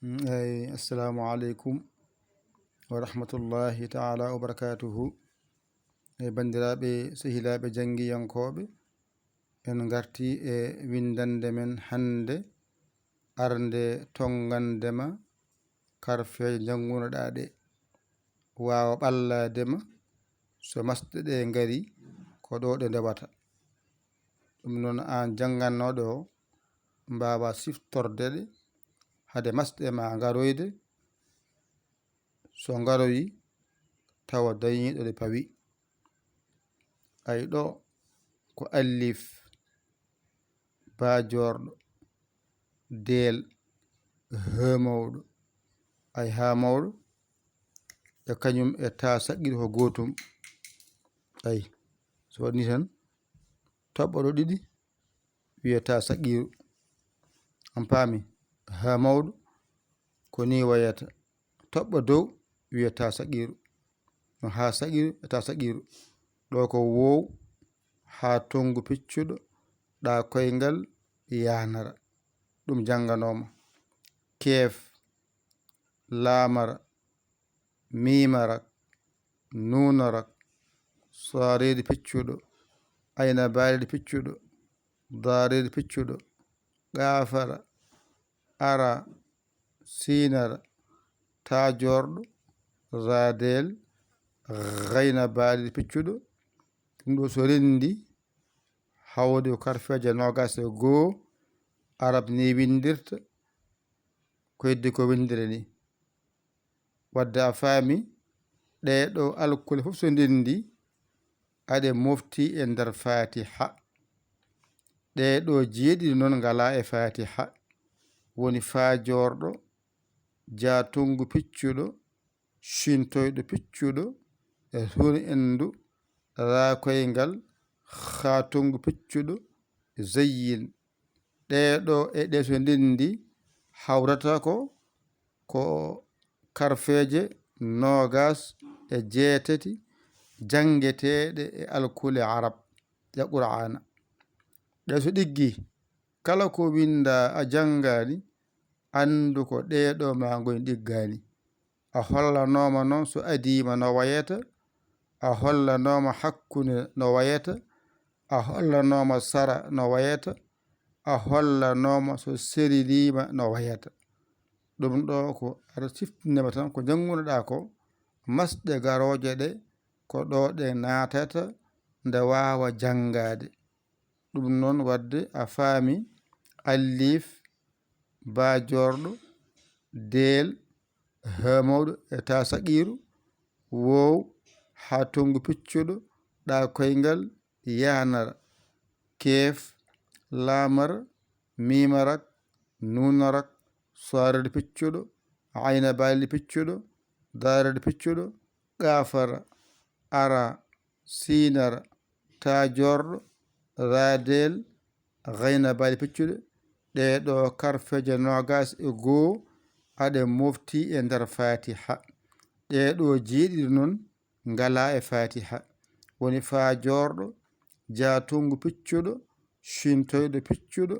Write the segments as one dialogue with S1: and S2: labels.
S1: Assalamu alaikum wa rahmatullahi ta'ala wa barakatuhu. Bandiraɓe sehilaɓe jangiyankoɓe, en garti e windande men hande arde tongandema karfeje jangunoɗaɗe wawa ɓalladema so masɗe ɗe ngari ko ɗo ɗe ndewata. ɗum noon an jangannoɗo o mbawa siftordeɗe hade masɗe ma garoyde, so garoyi tawa dañiɗo ɗe pawi. Ay ɗo ko alif bajorɗo del mawɗo, ay ha mawɗo e kañum e ta saqqiri ko gotum. Ay so waɗi tan toɓɓo ɗo ɗiɗi wiyata saqiru, on paami. Ha mawɗo ko ni wayata, toɓɓo dow wiyata saqiru, no ha saqiru e ta saqiru. ɗo ko wow ha tongu piccuɗo ɗa koyngal yanara, ɗum janganoma. Kef lamara, mimara, nunara, sarede piccuɗo, ayna balide piccuɗo, darede piccuɗo, gafara, ara, sinara, tajorɗo, radel, gayna balide piccuɗo. ɗum ɗo so rendi hawde ko karfeje nogas e goo. Arab ni windirta, ko heddi ko windire ni. Wadde a faami ɗeɗo alkule fof so ndendi aɗe mofti e nder fatiha. ɗeɗo jeeɗiɗi noon ngala e fatiha, woni fajorɗo, jatungu piccuɗo, shintoyɗo piccuɗo, e huni endu, rakoyngal, khatungu piccuɗo, zayyin. ɗeɗo e ɗe so ndendi hawrata ko karfeje nogas e jeetati jangeteɗe e alkule arab ya qur'ana. ɗe so ɗiggi kala ko winda a jangani andu ko ɗeɗo ma ngoni ɗiggani. A hollanoma noon so adima no wayata, a hollanoma hakkunde no wayata, a hollanoma sara no wayata, a hollanoma so serilima no wayata. ɗum ɗo ko aɗa siftindema tan ko jangunoɗa ko, masɗe garoje ɗe ko ɗo ɗe natata nde wawa jangade. ɗum noon wadde a faami alif bajorɗo del mawɗo e ta saqiru, wow ha tongu piccuɗo ɗa koyngal yanara, kef lamara, mimarak, nunarak, sarede piccuɗo, ayna balide piccuɗo, darede piccuɗo, gafara, ara, sinara, tajorɗo, radel, gayna balide piccuɗo. ɗeɗo karfeje nogas e goo aɗe mofti e nder fatiha. ɗeɗo jeeɗiɗi noon ngala e fatiha, woni fajorɗo, jatungu piccuɗo, shintoyɗo piccuɗo,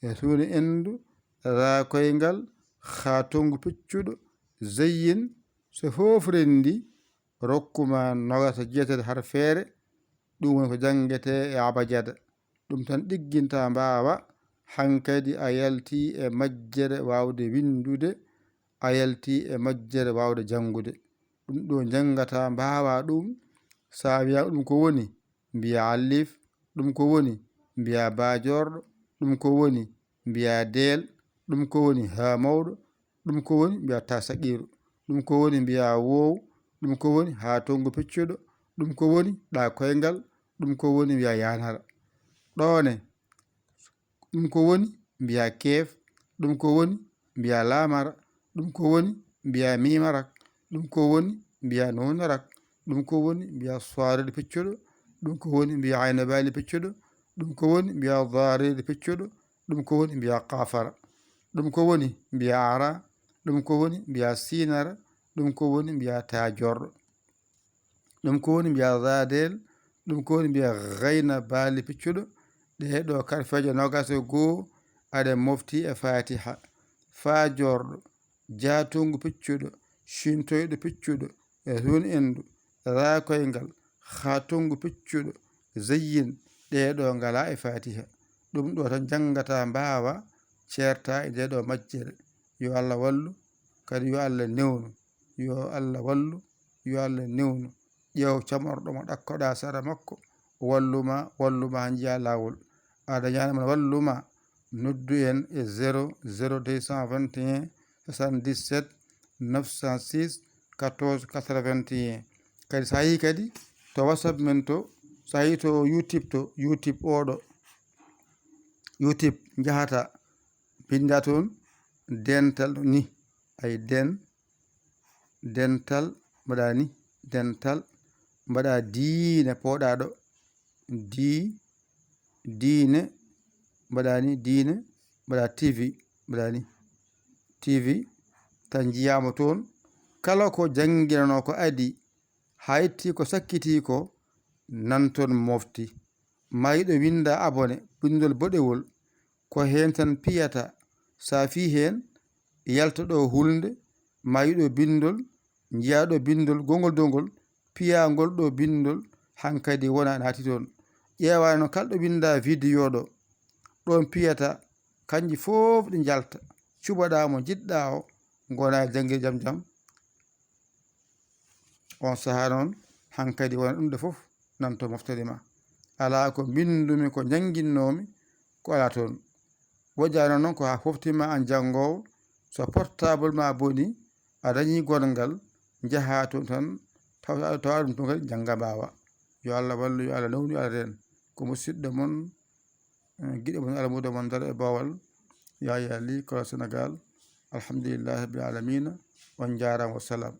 S1: e huni endu, rakoyngal, khatungu piccuɗo, zayyin. so fof rendi rokkuma nogas e jeetati har feere. ɗum woni ko jangete e abajada. ɗum tan ɗigginta mbawa hankadi a yalti e majjere wawde windude, a yalti e majjere wawde jangude. ɗum ɗo jangata mbawa ɗum. sa wiya ɗum ko woni mbiya alif, ɗum ko woni mbiya bajorɗo, ɗum ko woni mbiya del, ɗum ko woni ha mawɗo, ɗum ko woni mbiya ta saqiru, ɗum ko woni mbiya wow, ɗum ko woni ha tongu piccuɗo, ɗum ko woni ɗa koyngal, ɗum ko woni mbiya yanara. ɗone ɗum ko woni mbiya kef, ɗum ko woni mbiya lamara, ɗum ko woni mbiya mimarak, ɗum ko woni mbiya nunarak, ɗum ko woni mbiya sarede piccuɗo, ɗum ko woni mbiya ayna balide piccuɗo, ɗum ko woni mbiya darede piccuɗo, ɗum ko woni mbiya kafara, ɗum ko woni mbiya ara, ɗum ko woni mbiya sinara, ɗum ko woni mbiya tajorɗo, ɗum ko woni mbiya radel, ɗum ko woni mbiya gayna balide piccuɗo. ɗeɗo karfeje nogas e goo aɗe mofti e fatiha. Fajorɗo, jaatungu piccuɗo cintoyɗo piccuɗo run endu raakoyngal hatungu piccuɗo zayyin ɗeɗo ngala e fatiha ɗum ɗo tan jangata mbawa certa e ndeɗo majjere yo Allah wallu kadi yo Allah newnu yo Allah wallu yo Allah newnu ƴeew camorɗo mo ɗakkoɗa sara makko walluma jiya lawol aɗa ñanama walluma noddu en e 00221 77 906 14 81 kadi sa yi kadi to WhatsApp men to sa yi to YouTube oɗo YouTube jahata binda toon dental ni ay dental mbaɗa ni dental mbaɗa diine poɗa ɗo diine mbaɗa ni diine mbaɗa TV mbaɗa ni TV tan jiyama toon kala ko janginano ko adi ha itti ko sakkiti ko nanton mofti ma yiɗo winda abone bindol boɗewol ko hen tan piyata sa fi hen yalta ɗo hulde ma yiɗo bindol jiyaɗo bindol gongol dongol piyagol ɗo bindol hankadi wona naati toon ƴewano kalɗo winda vidéo ɗo ɗon piyata kanji fof ɗi jalta cuɓaɗa mo jiɗɗa o gona jangguir jam on saaha noon hankadi wona ɗum ɗo fof nanto moftadi ma ala ko bindumi ko janginnomi ko ala toon wojano noon ko ha foftima an jangowo so portable ma boni a dañi gongal jaha toon tan tawa ɗum toon kadi jangga mbawa yo Allah wallu yo Allah nawnu yo Allah ren ko musidɗo moon guiɗo moon alamudo moon dara e bawal Yaya Ly Kola Sénégal alhamdulillahi rabbil alamina on jarama wassalam